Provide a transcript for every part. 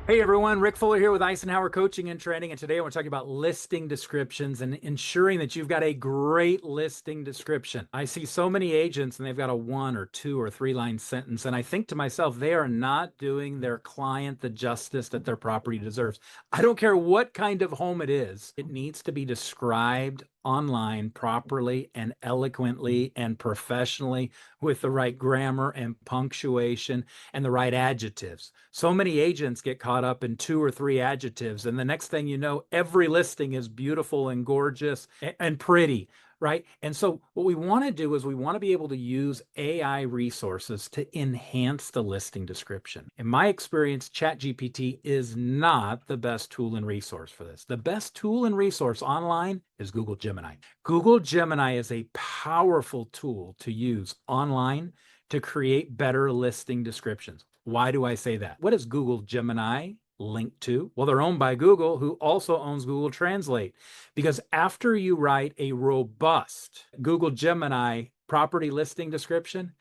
Hey everyone, Rick Fuller here with Icenhower Coaching and Training, and today I want to talk about listing descriptions and ensuring that you've got a great listing description. I see so many agents and they've got a 1 or 2 or 3 line sentence, and I think to myself, they are not doing their client the justice that their property deserves. I don't care what kind of home it is, it needs to be described online properly and eloquently and professionally with the right grammar and punctuation and the right adjectives. So many agents get caught up in 2 or 3 adjectives, and the next thing you know, every listing is beautiful and gorgeous and pretty, right? And so, what we want to do is we want to be able to use AI resources to enhance the listing description. In my experience, ChatGPT is not the best tool and resource for this. The best tool and resource online is Google Gemini. Google Gemini is a powerful tool to use online to create better listing descriptions. Why do I say that? What is Google Gemini linked to? Well, they're owned by Google, who also owns Google Translate. Because after you write a robust Google Gemini property listing description,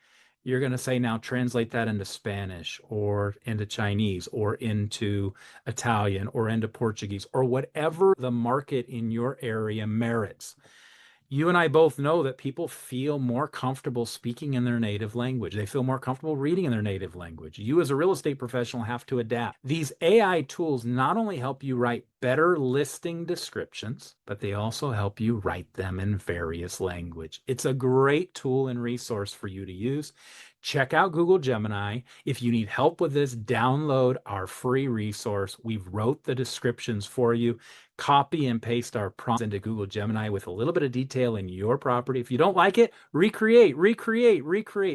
you're going to say, now translate that into Spanish or into Chinese or into Italian or into Portuguese or whatever the market in your area merits. You and I both know that people feel more comfortable speaking in their native language. They feel more comfortable reading in their native language. You, as a real estate professional, have to adapt. These AI tools not only help you write better listing descriptions, but they also help you write them in various language. It's a great tool and resource for you to use. Check out Google Gemini. If you need help with this, download our free resource. We've wrote the descriptions for you. Copy and paste our prompts into Google Gemini with a little bit of detail in your property. If you don't like it, recreate,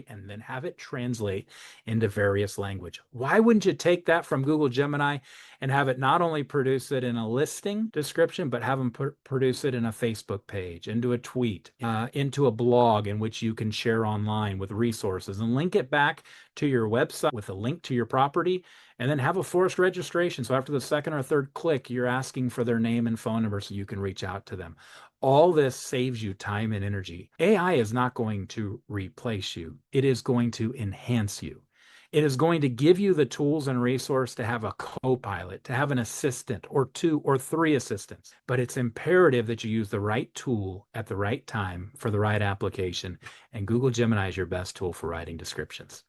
and then have it translate into various language. Why wouldn't you take that from Google Gemini and have it not only produce it in a listing description, but have them produce it in a Facebook page, into a tweet, into a blog in which you can share online with resources and link it back to your website with a link to your property, and then have a forced registration. So after the second or third click, you're asking for their name and phone number so you can reach out to them. All this saves you time and energy. AI is not going to replace you. It is going to enhance you. It is going to give you the tools and resource to have a co-pilot, to have an assistant or 2 or 3 assistants. But it's imperative that you use the right tool at the right time for the right application. And Google Gemini is your best tool for writing descriptions.